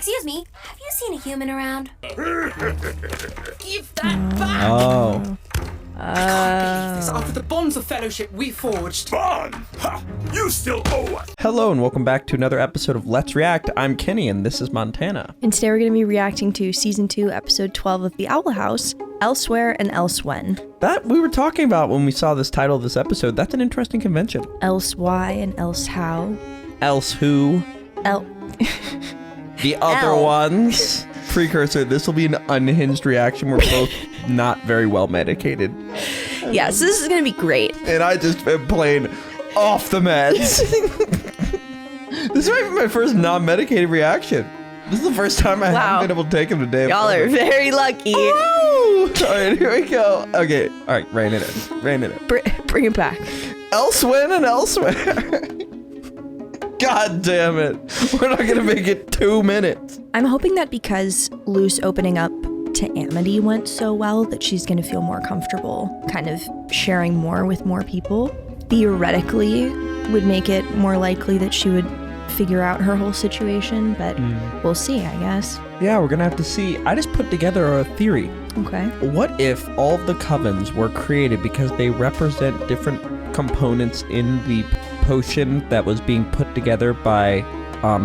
Excuse me, have you seen a human around? Give that back! Oh. This after the bonds of fellowship we forged. Bond! Ha! You still owe us! Hello and welcome back to another episode of Let's React. I'm Kenny and this is Montana. And today we're going to be reacting to Season 2, Episode 12 of The Owl House, Elsewhere and Elsewhen. That we were talking about when we saw this title of this episode. That's an interesting convention. Else why and else how. Else who? The other ones. Precursor, this will be an unhinged reaction. We're both not very well medicated. Yeah, so this is going to be great. And I just am playing off the meds. This might be my first non-medicated reaction. This is the first time I haven't been able to take him today. Y'all are very lucky. Woo! All right, here we go. Okay, all right, rein it in. Rein it in. Bring it back. Elsewhen and Elsewhere. God damn it. We're not going to make it 2 minutes. I'm hoping that because Luz opening up to Amity went so well that she's going to feel more comfortable kind of sharing more with more people. Theoretically would make it more likely that she would figure out her whole situation, but we'll see, I guess. Yeah, we're going to have to see. I just put together a theory. Okay. What if all of the covens were created because they represent different components in the potion that was being put together by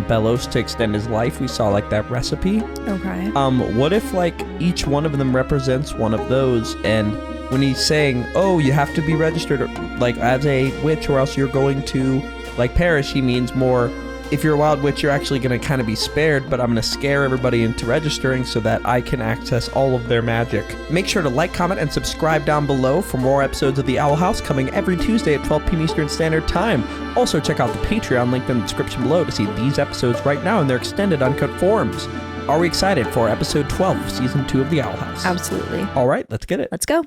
Bellows to extend his life? We saw like that recipe. Okay. What if like each one of them represents one of those, and when he's saying, oh, you have to be registered like as a witch or else you're going to like perish, he means more if you're a wild witch you're actually going to kind of be spared, but I'm going to scare everybody into registering so that I can access all of their magic. Make sure to like, comment, and subscribe down below for more episodes of The Owl House coming every Tuesday at 12 p.m. Eastern Standard Time. Also check out the Patreon link in the description below to see these episodes right now in their extended uncut forms. Are we excited for episode 12 of season 2 of The Owl House? Absolutely. All right, let's get it. Let's go.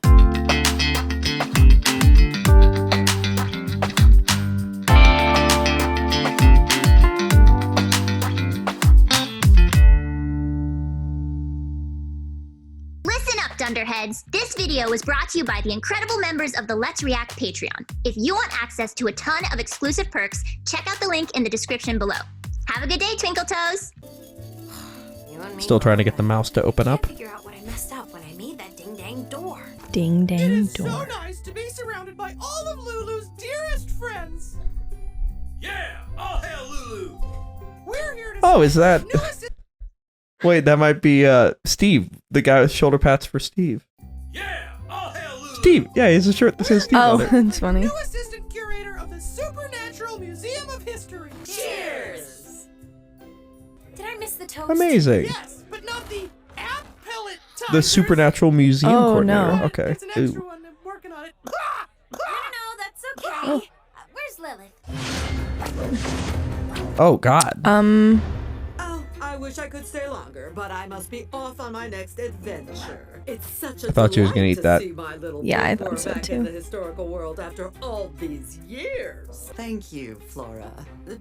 Dunderheads, this video was brought to you by the incredible members of the Let's React Patreon. If you want access to a ton of exclusive perks, check out the link in the description below. Have a good day, Twinkle Toes! Still trying to get the mouse to open up. Figure out what I messed up when I made that ding-dang door. Ding-dang It is door. so nice to be surrounded by all of Lulu's dearest friends. Yeah! All hail Lulu! We're here to Oh, is that... newest Wait, that might be Steve, the guy with shoulder pads for Steve. Yeah! All hail Lulu! Steve! Yeah, he has a shirt that says Steve Oh, on it. that's funny. new assistant curator of the Supernatural Museum of History. Cheers! Did I miss the toast? Amazing. Yes, but not the app pellet The tigers. Supernatural Museum Oh, coordinator. no. Okay. It's an extra Ooh. one. I'm working on it. No, that's okay. Where's Lilith? Oh, God. Oh, I wish I could stay longer, but I must be off on my next adventure. It's such a I thought you was gonna delight eat that. to see my little Yeah, I mentor thought so, back too. in the historical world after all these years. Thank you, Flora.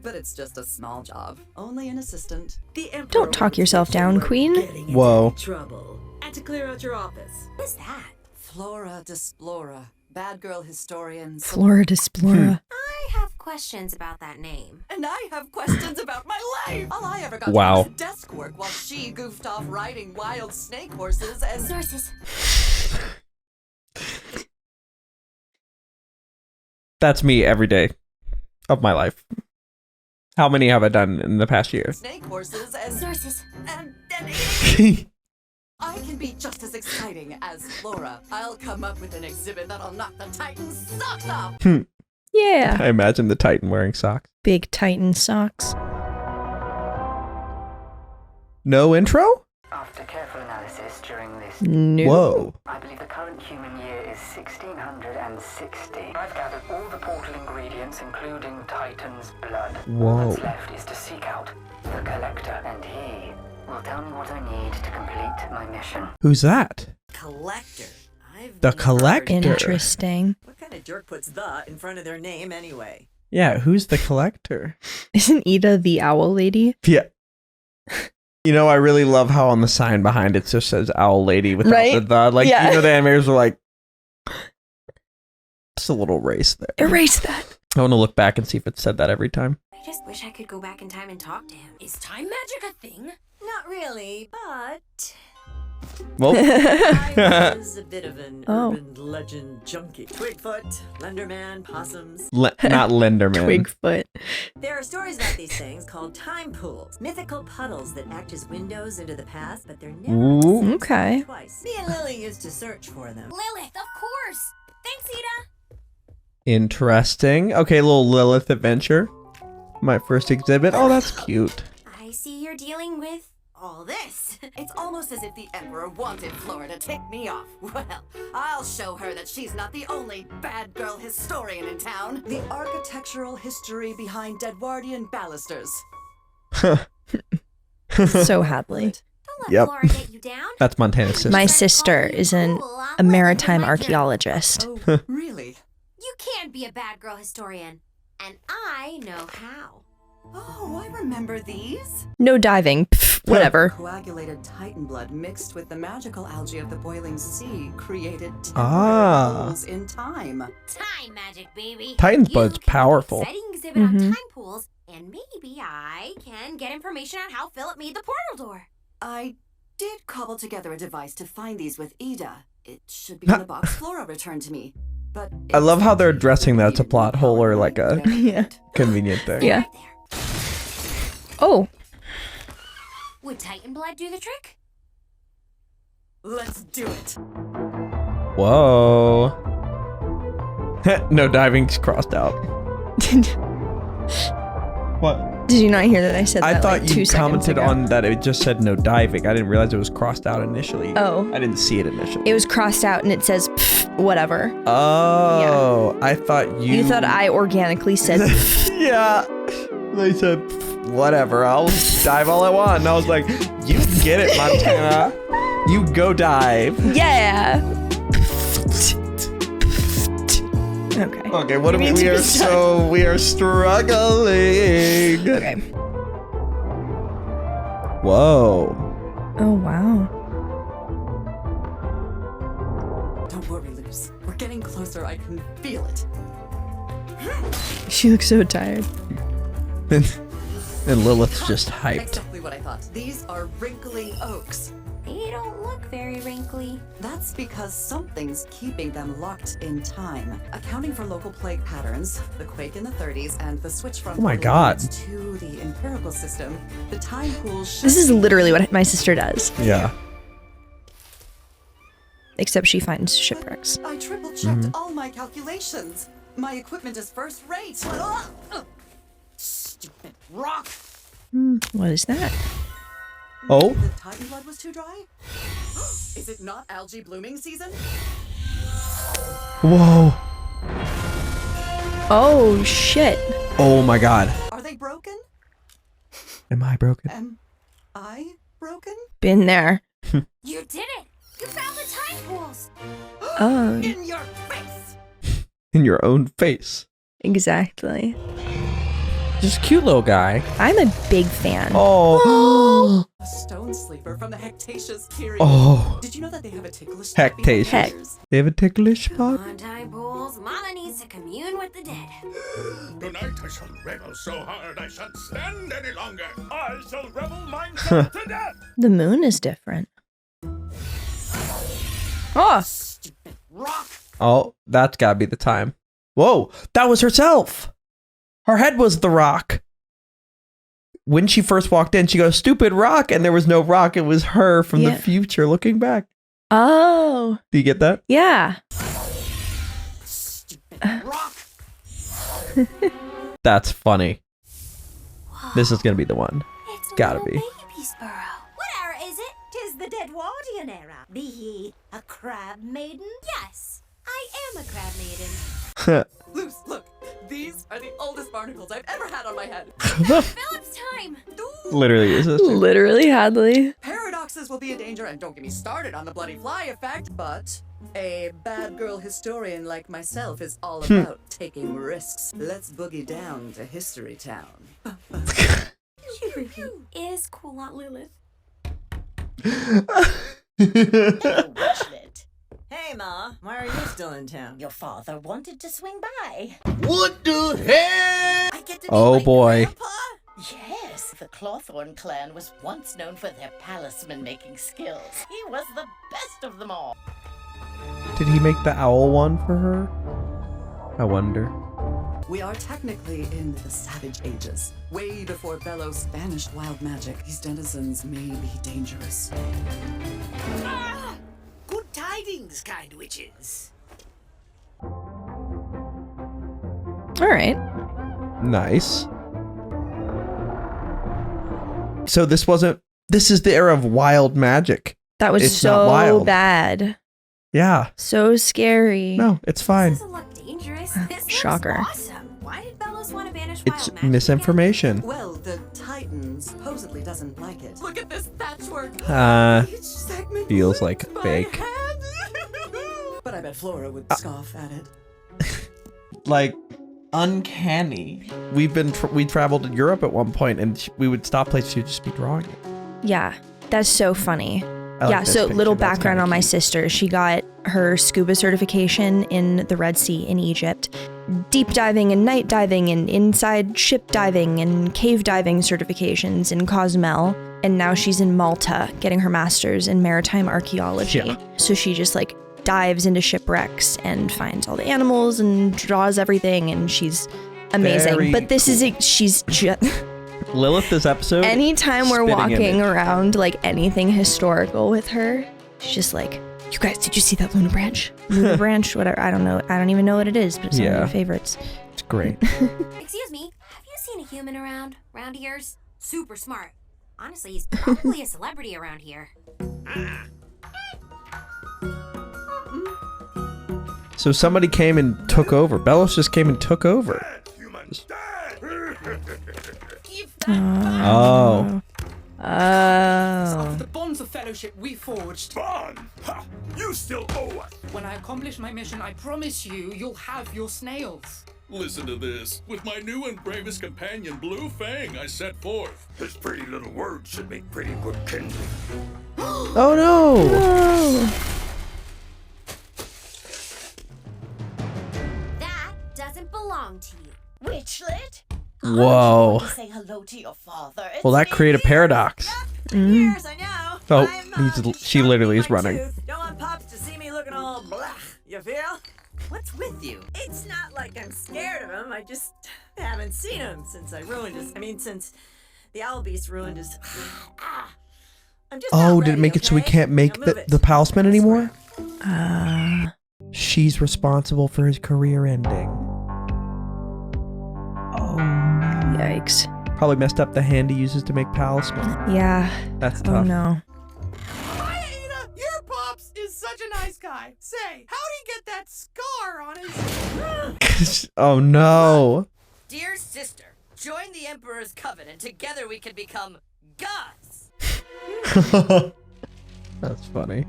But it's just a small job. Only an assistant. The Emperor Don't talk wants yourself me down, to work Queen. getting into Whoa. trouble. And to clear out your office. What's that? Flora Desplora. Bad girl historian. Florida Splora. I have questions about that name. And I have questions about my life. All I ever got Wow. was desk work while she goofed off riding wild snake horses and... Sources. That's me every day of my life. How many have I done in the past year? Snake horses and... Sources. And I can be just as exciting as Flora. I'll come up with an exhibit that'll knock the Titan's socks off. Yeah. I imagine the Titan wearing socks. Big Titan socks. No intro? After careful analysis during this, No. Whoa. I believe the current human year is 1660. I've gathered all the portal ingredients, including Titan's blood. Whoa. All that's left is to seek out the Collector, and he will tell me what I need to complete my mission. Who's that? Collector. I've The never Collector. heard of that. Interesting. What kind of jerk puts the in front of their name anyway? Yeah, who's the Collector? Isn't Ida the owl lady? Yeah. You know, I really love how on the sign behind it just says Owl Lady without Right? the. Like, Yeah. you know, the animators were like, just a little race there. Erase that. I want to look back and see if it said that every time. I just wish I could go back in time and talk to him. Is time magic a thing? Not funny, but Well, I was a bit of an Oh. urban legend junkie. Twigfoot, Lenderman, possums. not Lenderman. Twigfoot. There are stories about these things called time pools, mythical puddles that act as windows into the past, but they're never Ooh. accessed Okay. twice. Me and Lily used to search for them. Lilith, of course. Thanks, Ida. Interesting. Okay, little Lilith adventure. My first exhibit. Oh, that's cute. I see you're dealing with all this. It's almost as if the Emperor wanted Flora to tick me off. Well, I'll show her that she's not the only bad girl historian in town. The architectural history behind Deadwardian balusters. So Hadley. Don't let Yep. Flora get you down. That's Montana's sister. My sister is a maritime archaeologist. Oh, really? You can be a bad girl historian, and I know how. Oh, I remember these. No diving. Pff, whatever. Coagulated titan blood mixed with the magical algae of the boiling sea created Ah. temporary pools in time. Time magic, baby. Titan's You blood's can do an powerful. Exciting exhibit on time pools, and maybe I can get information on how Philip made the portal door. I did cobble together a device to find these with Ida. It should be in the box Flora returned to me. But I love how they're addressing that as a plot hole or like a Yeah. convenient thing. Yeah. Right there. Oh. Would Titan blood do the trick? Let's do it. Whoa. No diving's crossed out. What? Did you not hear that I said that I thought like 2 you seconds commented ago? on that it just said no diving. I didn't realize it was crossed out initially. Oh. I didn't see it initially. It was crossed out and it says pff, whatever. Oh, I thought you... You thought I organically said pff. Yeah. They said, whatever, I'll dive all I want. And I was like, you get it, Montana. You go dive. Yeah. Okay. Okay, what do We we... need to We are be so... We are struggling. Okay. Whoa. Oh, wow. Don't worry, Luz. We're getting closer. I can feel it. She looks so tired. And Lilith's just hyped. Exactly what I thought. These are wrinkling oaks. They don't look very wrinkly. That's because something's keeping them locked in time, accounting for local plague patterns, the quake in the 30s, and the switch from Oh my the God. Lords to the empirical system. The time pools. This is literally what my sister does, Yeah. except she finds shipwrecks. I triple checked all my calculations. My equipment is first rate. Stupid rock. What is that? Oh. The Titan blood was too dry? Is it not algae blooming season? Whoa. Oh, shit. Oh my God. Are they broken? Am I broken? Am I broken? Been there. You did it! You found the time pools! Oh, In your face! In your own face. exactly. Just a cute little guy. I'm a big fan. Oh. A stone sleeper from the Hectaceous period. Oh. Did you know that they have a ticklish Hectaceous. Heck. They have a ticklish spot. On time pools, Mama needs to commune with the dead. Tonight I shall revel so hard I shan't stand any longer. I shall revel myself to death. The moon is different. Oh, Stupid rock! Oh, that's gotta be the time. Whoa, that was herself. Her head was the rock. When she first walked in, she goes, stupid rock, and there was no rock. It was her from the Yeah. future looking back. oh, Do you get that? yeah. Stupid rock! That's funny. This is gonna be the one. It's Gotta little be. baby Sparrow. What era is it? 'Tis the Deadwardian era. Be ye a crab maiden? Yes, I am a crab maiden. Luz, look! These are the oldest barnacles I've ever had on my head. Philip's time! Literally, is this? Literally, Hadley. Paradoxes will be a danger, and don't get me started on the bloody fly effect, but a bad girl historian like myself is all about taking risks. Let's boogie down to History Town. Is cool Aunt Lilith. Witchlet. Hey, Ma, why are you still in town? Your father wanted to swing by. What the hell? I get to meet Oh my boy. grandpa? Yes, the Clawthorn clan was once known for their palisman-making skills. He was the best of them all. Did he make the owl one for her? I wonder. We are technically in the Savage Ages, way before Belos banished wild magic. These denizens may be dangerous. Ah! Good tidings, kind witches. All right. Nice. So this is the era of wild magic. That was It's not so wild. bad. Yeah. So scary. No, it's fine. This doesn't look dangerous. This Shocker. looks awesome. Why did Belos want to banish It's wild magic misinformation. Well, the Titan supposedly doesn't like it. Look at this patchwork. Each segment Feels like linked by fake. hand. But I bet Flora would scoff at it. Like uncanny. We traveled to Europe at one point, and we would stop places. She'd just be drawing it. Yeah, that's so funny. I like Yeah, this so picture. little That's background kinda on my cute. sister. She got her scuba certification in the Red Sea in Egypt, deep diving and night diving and inside ship diving and cave diving certifications in Cozumel. And now she's in Malta getting her master's in maritime archaeology. Yeah. So she just like dives into shipwrecks and finds all the animals and draws everything, and she's amazing. Very But this is she's just Lilith this episode. anytime we're spitting walking image. around like anything historical with her, she's just like, you guys, did you see that Luna branch? Luna branch, whatever. I don't know. I don't even know what it is, but it's one of Yeah. my favorites. It's great. Excuse me, have you seen a human around here? Super smart. Honestly, he's probably a celebrity around here. So somebody came and took over. Belos just came and took over. Dead humans, dead! Oh. After Oh. the bonds of fellowship we forged. Bond! Ha! You still owe us! When I accomplish my mission, I promise you'll have your snails. Listen to this. With my new and bravest companion, Blue Fang, I set forth. His pretty little words should make pretty good kindling. Oh no. That doesn't belong to you. Witchlet? Whoa. Say hello to your father. Well, that created a paradox. Years, I know. Oh, I'm, she literally is my running. tooth. Don't want Pops to see me looking all blah. You feel? What's with you? It's not like I'm scared of him. I just haven't seen him since I ruined his. Since the owl beast ruined his. I'm just Oh, not did it ready, make it so we okay? can't make Now move it. the palisman anymore? Uh, She's responsible for his career ending. Oh. yikes. Probably messed up the hand he uses to make palisman. Yeah. That's Oh tough. no. Hi, Ada! Your pops is such a nice guy. Say, how'd he get that scar on his... Oh no. Dear sister, join the Emperor's Covenant. Together we can become gods. That's funny.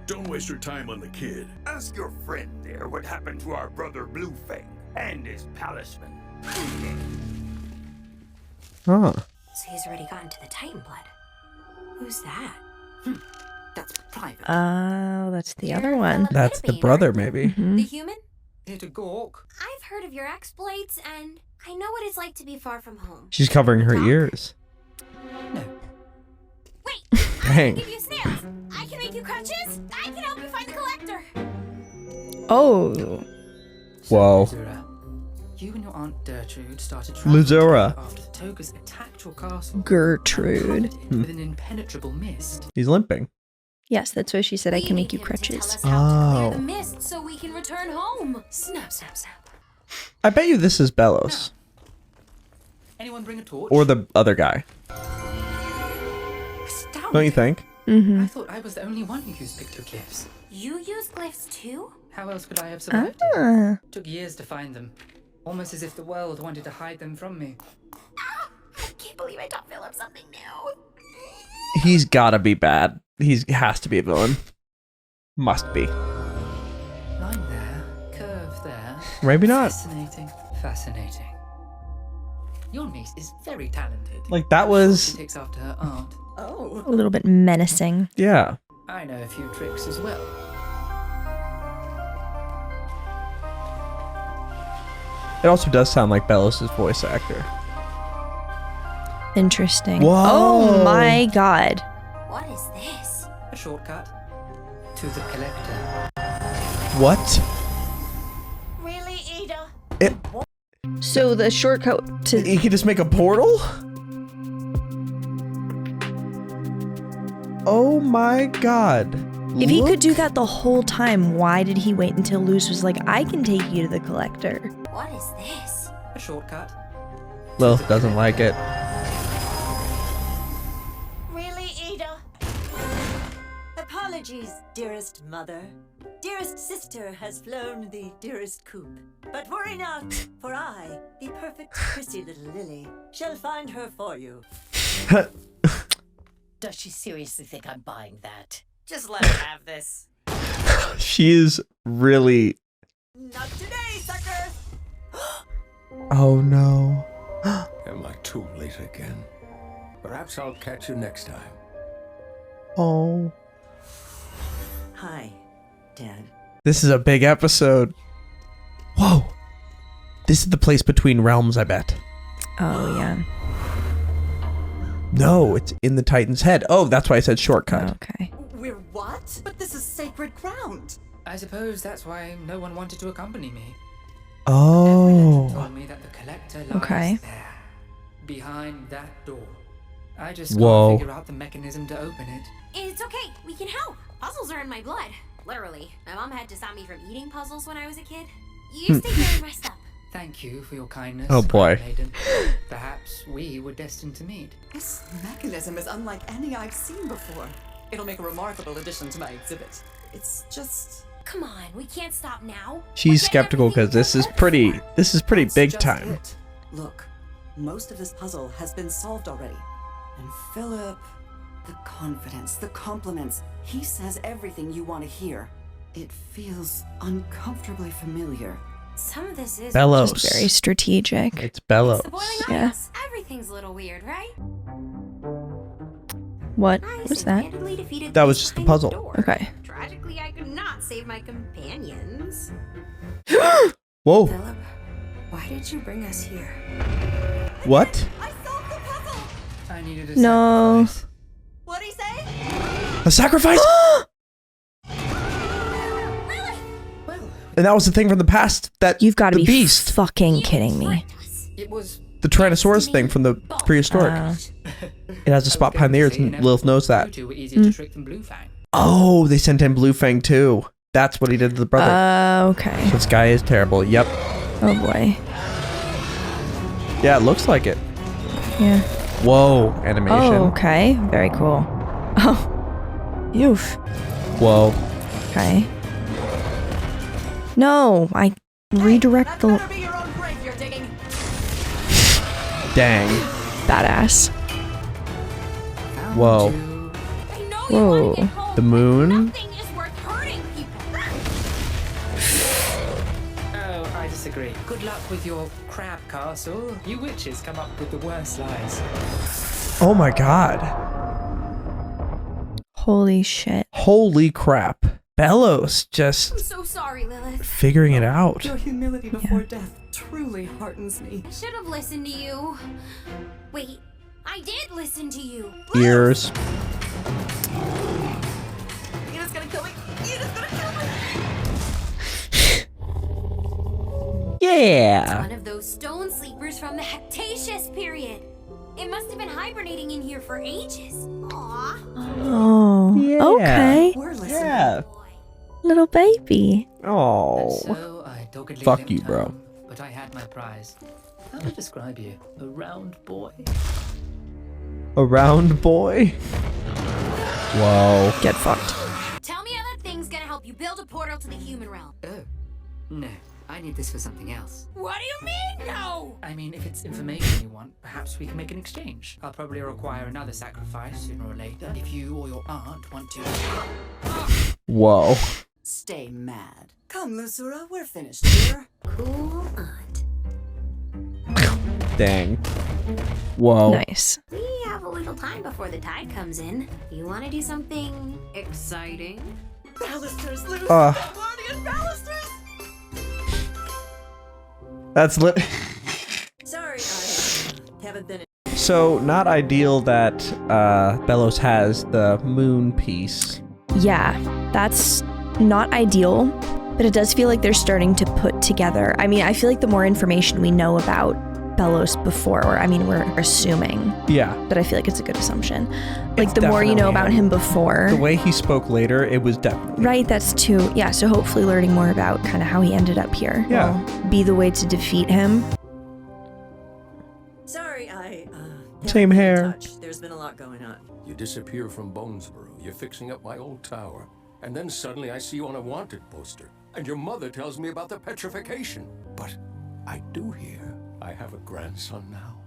Don't waste your time on the kid. Ask your friend there what happened to our brother Blue Fang and his palisman. Huh. So he's already gotten to the Titan blood. Who's that? That's private. Oh, that's the other You're one. Philip That's the Wittebane, brother, aren't you? maybe. The human? Here to gawk. I've heard of your exploits, and I know what it's like to be far from home. She's covering her ears. No. Wait, I Dang. can give you snails. I can make you crutches. I can help you find the collector. Oh. Whoa. Luzura, you and your Aunt Gertrude started traveling Luzura. together after the Togas attacked your castle. Gertrude. Covered it with an impenetrable mist. He's limping. Yes, that's why she said I We can make need you him to tell crutches. us how to clear Oh. the mist so we can return home. Snap, snap, snap. I bet you this is Belos. Anyone bring a torch? Or the other guy. Astounding. Don't you think? Mm-hmm. I thought I was the only one who used pictoglyphs. You use glyphs too? How else could I have survived it? Ah. Took years to find them. Almost as if the world wanted to hide them from me. I can't believe I taught Philip something new. He's gotta be bad. He has to be a villain. Must be. Line there, curve there. Maybe not. Fascinating. Fascinating. Your niece is very talented. Like, that I'm was- sure she takes after her aunt. Oh. A little bit menacing. Yeah. I know a few tricks as well. It also does sound like Belos' voice actor. Interesting. Whoa. Oh my god. What is this? A shortcut to the collector. What? Really, Ada? It, So the shortcut to he could just make a portal? Oh my god. if he Look. could do that the whole time, why did he wait until Luz was like, I can take you to the collector? What is this? A shortcut. Lilith doesn't like it. Really, Ada? Apologies, dearest mother. Dearest sister has flown the dearest coop. But worry not, for I, the perfect prissy little lily, shall find her for you. Does she seriously think I'm buying that? Just let her have this. She is really. Not today, sucker! Oh no. Am I too late again? Perhaps I'll catch you next time. Oh. Hi, Dad. This is a big episode. Whoa. This is the place between realms, I bet. Oh yeah. No, it's in the Titan's head. Oh, that's why I said shortcut. Okay. We're what? But this is sacred ground. I suppose that's why no one wanted to accompany me. Oh. Told me that the collector lies Okay. there, behind that door. I just Whoa. can't figure out the mechanism to open it. It's okay. We can help. Puzzles are in my blood. Literally. My mom had to stop me from eating puzzles when I was a kid. You stay here and rest up. Thank you for your kindness. Oh, boy. Maiden. Perhaps we were destined to meet. This mechanism is unlike any I've seen before. It'll make a remarkable addition to my exhibit. It's just... Come on, we can't stop now. She's We're getting skeptical because everything this is pretty That's big just time. it. Look, most of this puzzle has been solved already. And Philip, the confidence, the compliments, he says everything you want to hear. It feels uncomfortably familiar. Some of this is Bellows. Just very strategic. It's Bellows. It's the boiling Yeah. ice. Everything's a little weird, right? What I was that? single-handedly defeated That was this just the tiny puzzle. door. Okay. Tragically, I could not save my companions. Whoa. Philip, why did you bring us here? What? I solved the puzzle! I needed a No. sacrifice. What'd he say? A sacrifice? And that was the thing from the past that You've got to the be beast, fucking kidding me. It was the Tyrannosaurus thing from the prehistoric. It has a spot behind the ears, and Lilith knows that. Were easier to trick than Blue Fang. Oh, they sent in Blue Fang too. That's what he did to the brother. Okay. This guy is terrible. Yep. Oh boy. Yeah, it looks like it. Yeah. Whoa, animation. Oh, okay. Very cool. Oh. Oof. Whoa. Okay. No, I redirect the Be your own grave you're digging. Dang. badass. Whoa. I know Whoa. you want to get home, The but moon? nothing is worth hurting people. Oh, I disagree. Good luck with your crab castle. You witches come up with the worst lies. Oh my god. Holy shit. Holy crap. Bellows just I'm so sorry, Lilith. figuring it out. Your humility before death truly heartens me. I should have listened to you. Wait, I did listen to you. Ears. You're just gonna kill me. You're just gonna kill me. Yeah. One of those stone sleepers from the Hectaceous period. It must have been hibernating in here for ages. Aww. Oh. Yeah. Okay. We're listening. Yeah. Little baby. Oh. So I doggedly Fuck limped you, bro. home, but I had my prize. How to describe you? A round boy? A round boy. Whoa. Get fucked. Tell me how that thing's gonna help you build a portal to the human realm. Oh. No. I need this for something else. What do you mean, no? I mean, if it's information you want, perhaps we can make an exchange. I'll probably require another sacrifice sooner or later. And if you or your aunt want to... Whoa. Stay mad. Come, Lusura, we're finished here. Cool aunt. Dang. Whoa. Nice. We have a little time before the tide comes in. You want to do something exciting? Balusters, loose! Guardian balusters! That's lit. Sorry, I haven't been. So So, not ideal that Belos has the moon piece. Yeah, that's not ideal, but it does feel like they're starting to put together. I mean, I feel like the more information we know about Belos before, or I mean, we're assuming. Yeah. But I feel like it's a good assumption. Like, the more you know about him before. The way he spoke later, it was definitely. Right, that's too. Yeah, so hopefully learning more about kind of how he ended up here will be the way to defeat him. Sorry, Same hair. There's been a lot going on. You disappear from Bonesboro. You're fixing up my old tower. And then suddenly I see you on a wanted poster. And your mother tells me about the petrification. But I do hear I have a grandson now.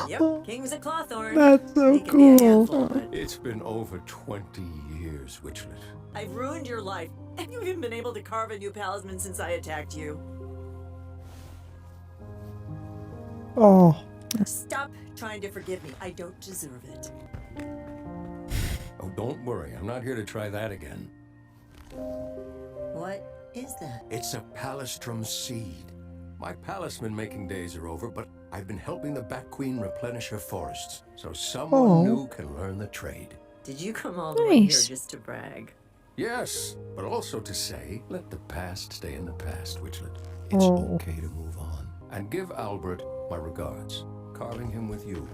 Yep, King's a Clawthorn. That's so cool. It's been over 20 years, Witchlet. I've ruined your life. Have you even been able to carve a new talisman since I attacked you? Oh. Stop trying to forgive me. I don't deserve it. Oh, don't worry. I'm not here to try that again. What is that? It's a palistrum seed. My palisman-making days are over, but I've been helping the Bat Queen replenish her forests, so someone new can learn the trade. Did you come all the way here just to brag? Yes, but also to say, let the past stay in the past, Witchlet. It's okay to move on. And give Albert my regards. Carving him with you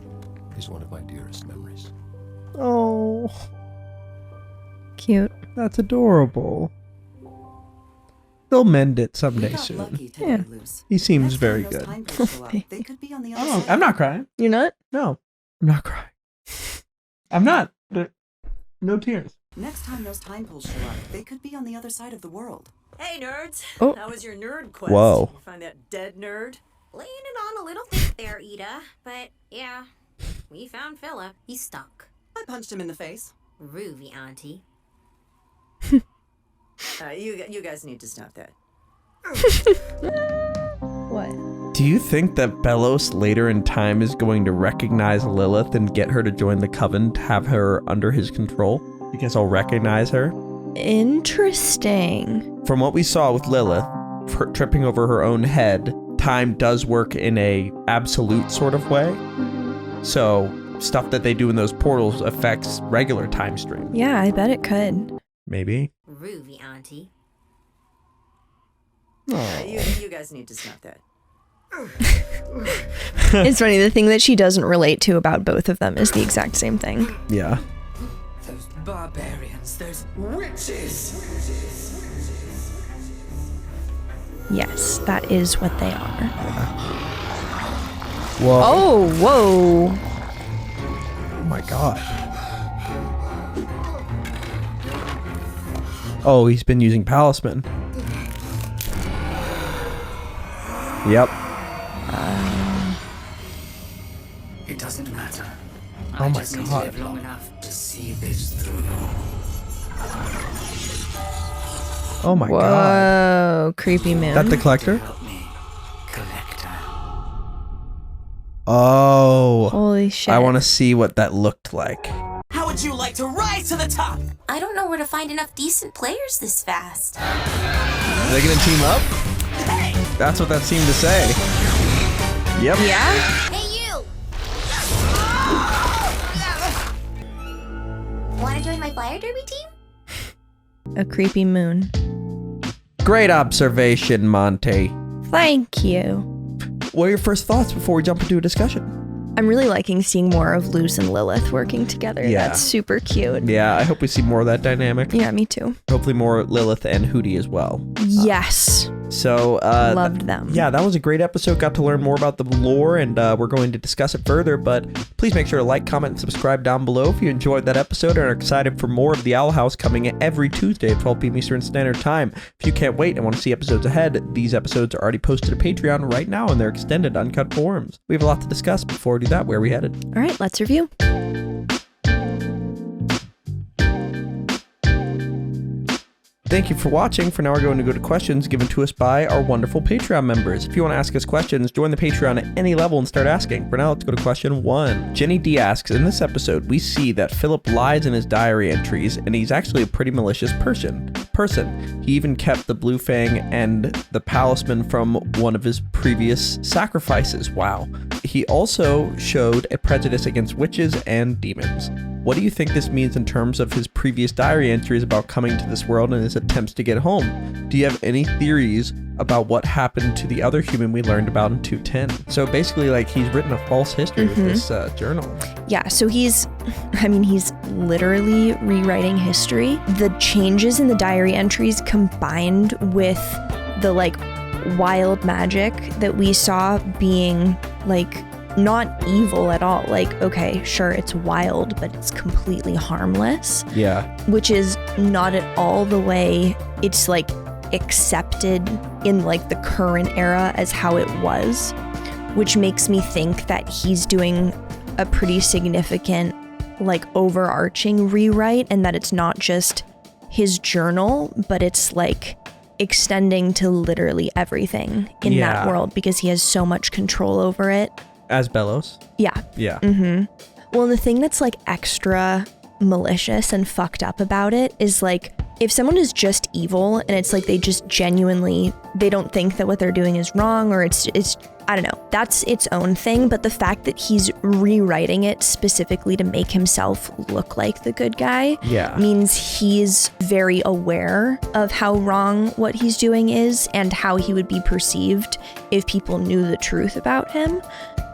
is one of my dearest memories. Oh. Cute. That's adorable. They'll mend it someday soon. Today, He seems very good. They could be on the other side. I'm not crying. You're not? No, I'm not crying. I'm not. No tears. Next time those time pools show up, they could be on the other side of the world. Hey, nerds! Oh. How was your nerd quest? Whoa. You find that dead nerd? Laying it on a little thick there, Ida. But yeah, we found Philip. He's stuck. I punched him in the face. Groovy, Auntie. You guys need to stop that. What? Do you think that Belos later in time is going to recognize Lilith and get her to join the coven to have her under his control? Because I'll recognize her? Interesting. From what we saw with Lilith, her tripping over her own head, time does work in a absolute sort of way. So stuff that they do in those portals affects regular time stream. Yeah, I bet it could. Maybe. Groovy, Auntie. You guys need to stop that. It's funny, the thing that she doesn't relate to about both of them is the exact same thing. Yeah. Those barbarians, those witches. Yes, that is what they are. Whoa. Oh, whoa. Oh my god. Oh, he's been using Palisman. Yep. It doesn't matter. Oh I my just need to god. live long enough to see this through. Oh my god. Whoa, creepy moon. That the collector? Collector. Oh. Holy shit. I want to see what that looked like. How would you like to rise to the top? I don't know where to find enough decent players this fast. Are they gonna team up? That's what that seemed to say. Yep. Yeah? Hey, you! Want to join my flyer derby team? A creepy moon. Great observation, Monte. Thank you. What are your first thoughts before we jump into a discussion? I'm really liking seeing more of Luz and Lilith working together. Yeah. That's super cute. Yeah, I hope we see more of that dynamic. Yeah, me too. Hopefully more Lilith and Hootie as well. Yes. So, Loved them. Yeah, that was a great episode. Got to learn more about the lore, and we're going to discuss it further. But please make sure to like, comment, and subscribe down below if you enjoyed that episode and are excited for more of The Owl House coming every Tuesday at 12 p.m. Eastern Standard Time. If you can't wait and want to see episodes ahead, these episodes are already posted to Patreon right now in their extended uncut forms. We have a lot to discuss. Before we do that, where are we headed? All right, let's review. Thank you for watching. For now, we're going to go to questions given to us by our wonderful Patreon members. If you want to ask us questions, join the Patreon at any level and start asking. For now, let's go to question 1. Jenny D asks, in this episode, we see that Philip lies in his diary entries, and he's actually a pretty malicious person. person. He even kept the Blue Fang and the Palisman from one of his previous sacrifices. Wow. He also showed a prejudice against witches and demons. What do you think this means in terms of his previous diary entries about coming to this world and his attempts to get home? Do you have any theories about what happened to the other human we learned about in 210? So basically, like, he's written a false history with this journal. Yeah, so he's literally rewriting history. The changes in the diary entries combined with the, like, wild magic that we saw being, like, not evil at all. Like, okay, sure, it's wild, but it's completely harmless. Yeah. Which is not at all the way it's, like, accepted in, like, the current era as how it was, which makes me think that he's doing a pretty significant, like, overarching rewrite, and that it's not just his journal, but it's, like, extending to literally everything in that world, because he has so much control over it. As Bellows? Yeah. Yeah. Well, the thing that's, like, extra malicious and fucked up about it is, like, if someone is just evil and it's like they just genuinely, they don't think that what they're doing is wrong, or it's I don't know, that's its own thing. But the fact that he's rewriting it specifically to make himself look like the good guy means he's very aware of how wrong what he's doing is and how he would be perceived if people knew the truth about him.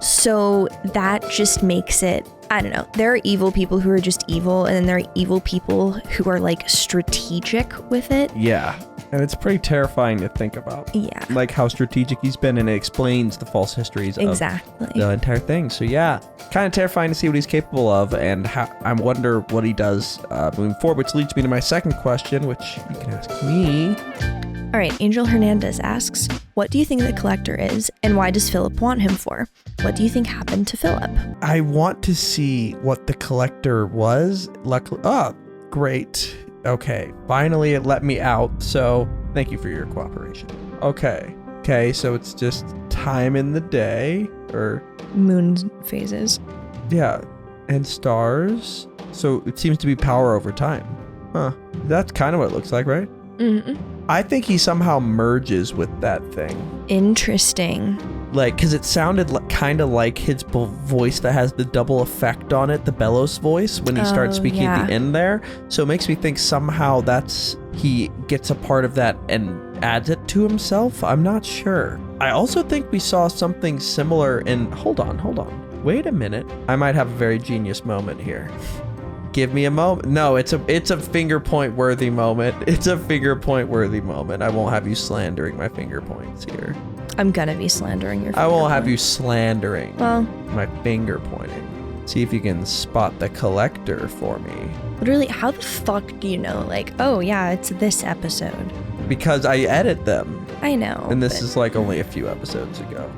So that just makes it, I don't know, there are evil people who are just evil, and then there are evil people who are, like, strategic with it. Yeah. And it's pretty terrifying to think about. Yeah. Like, how strategic he's been, and it explains the false histories of the entire thing. So yeah, kind of terrifying to see what he's capable of, and how, I wonder what he does moving forward, which leads me to my second question, which you can ask me. All right, Angel Hernandez asks, what do you think the Collector is, and why does Philip want him for? What do you think happened to Philip? I want to see what the Collector was. Luckily, oh, great. Okay, finally it let me out, so thank you for your cooperation. Okay, so it's just time in the day, or... moon phases. Yeah, and stars. So it seems to be power over time. Huh, that's kind of what it looks like, right? I think he somehow merges with that thing. Interesting. Like, because it sounded kind of like his voice that has the double effect on it, the Bellows voice, when he starts speaking at the end there. So it makes me think somehow he gets a part of that and adds it to himself. I'm not sure. I also think we saw something similar in, hold on. Wait a minute. I might have a very genius moment here. Give me a moment. No, it's a finger point worthy moment. It's a finger point worthy moment. I won't have you slandering my finger points here. I'm gonna be slandering your finger I won't point. have you slandering well, my finger pointing. See if you can spot the Collector for me. Literally, how the fuck do you know, like, oh yeah, it's this episode? Because I edit them. I know. And this is like only a few episodes ago.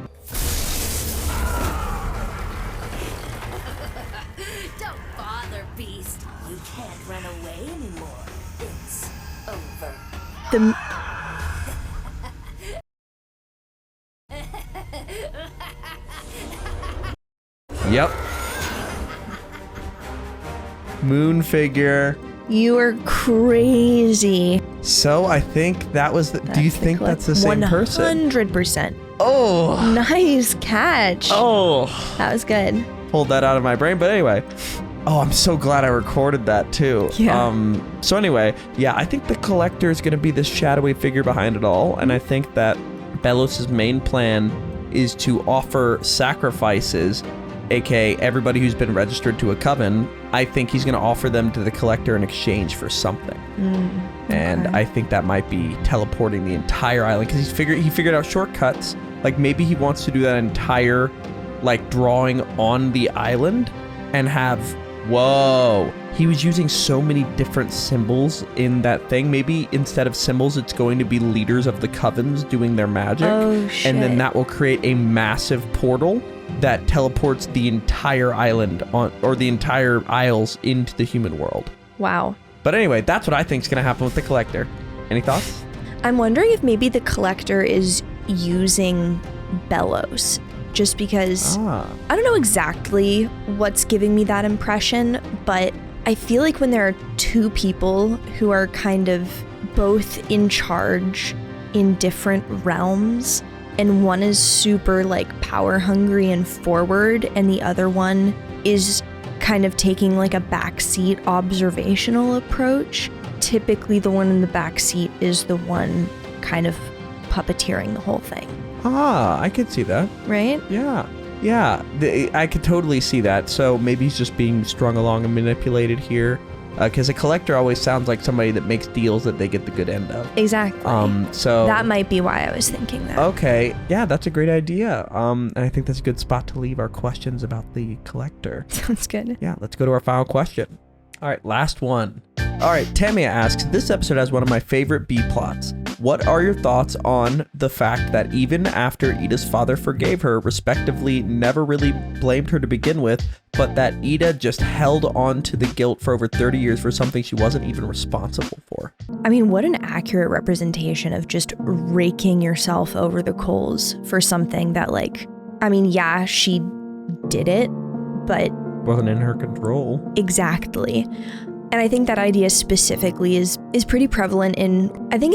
Don't bother, Beast. You can't run away anymore. It's over. Yep. Moon figure. You are crazy. So I think that was the... Do you think that's the same person? 100%. Oh. Nice catch. Oh. That was good. Pulled that out of my brain, but anyway. Oh, I'm so glad I recorded that too. Yeah. So anyway, yeah, I think the Collector is going to be this shadowy figure behind it all, and I think that Bellows' main plan is to offer sacrifices, aka everybody who's been registered to a coven. I think he's going to offer them to the Collector in exchange for something. And I think that might be teleporting the entire island, because he figured out shortcuts. Like, maybe he wants to do that entire, like, drawing on the island and have... Whoa. He was using so many different symbols in that thing. Maybe instead of symbols, it's going to be leaders of the covens doing their magic. Oh, shit. And then that will create a massive portal that teleports the entire island or the entire isles into the human world. Wow. But anyway, that's what I think is going to happen with the Collector. Any thoughts? I'm wondering if maybe the Collector is using Bellows, just because I don't know exactly what's giving me that impression, but I feel like when there are two people who are kind of both in charge in different realms, and one is super like power hungry and forward, and the other one is kind of taking like a backseat observational approach. Typically the one in the backseat is the one kind of puppeteering the whole thing. Ah, I could see that. Right? Yeah. Yeah, I could totally see that. So maybe he's just being strung along and manipulated here. Because a collector always sounds like somebody that makes deals that they get the good end of. Exactly. So that might be why I was thinking that. Okay. Yeah, that's a great idea. And I think that's a good spot to leave our questions about the collector. Sounds good. Yeah, let's go to our final question. All right, last one. All right, Tamia asks, this episode has one of my favorite B plots. What are your thoughts on the fact that even after Ida's father forgave her, respectively, never really blamed her to begin with, but that Ida just held on to the guilt for over 30 years for something she wasn't even responsible for? I mean, what an accurate representation of just raking yourself over the coals for something that, like, I mean, yeah, she did it, but wasn't in her control. Exactly. And I think that idea specifically is pretty prevalent in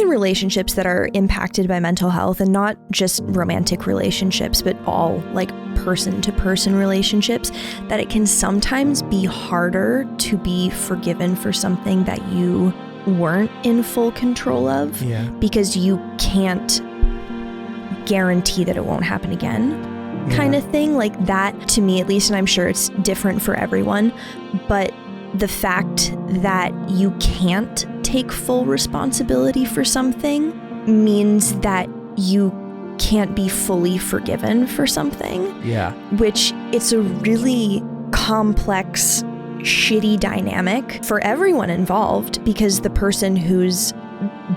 relationships that are impacted by mental health, and not just romantic relationships, but all like person-to-person relationships, that it can sometimes be harder to be forgiven for something that you weren't in full control of, because you can't guarantee that it won't happen again. Kind of thing, like that to me at least, and I'm sure it's different for everyone, but the fact that you can't take full responsibility for something means that you can't be fully forgiven for something. Yeah. Which it's a really complex, shitty dynamic for everyone involved, because the person who's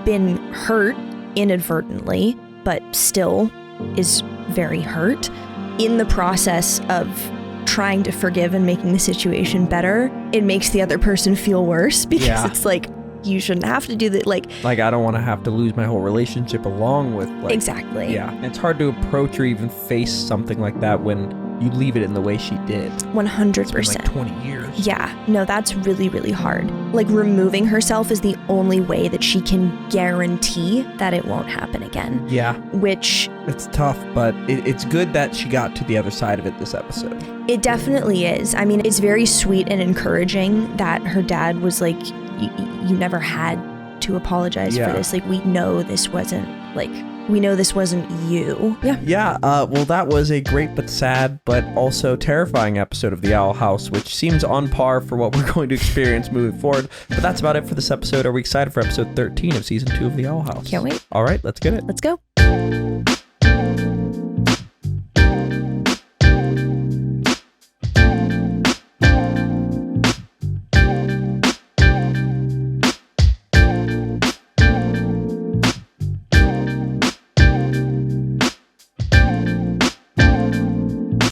been hurt inadvertently, but still is very hurt, in the process of trying to forgive and making the situation better, it makes the other person feel worse, because it's like, you shouldn't have to do that. Like I don't want to have to lose my whole relationship along with exactly. Yeah. And it's hard to approach or even face something like that when you leave it in the way she did. 100%. It's been like 20 years. Yeah. No, that's really, really hard. Like, removing herself is the only way that she can guarantee that it won't happen again. Yeah. Which... it's tough, but it's good that she got to the other side of it this episode. It definitely is. I mean, it's very sweet and encouraging that her dad was like, you never had to apologize for this. Like, we know this wasn't you. Yeah. Yeah. Well, that was a great but sad but also terrifying episode of The Owl House, which seems on par for what we're going to experience moving forward. But that's about it for this episode. Are we excited for episode 13 of season 2 of The Owl House? Can't wait. All right, let's get it. Let's go.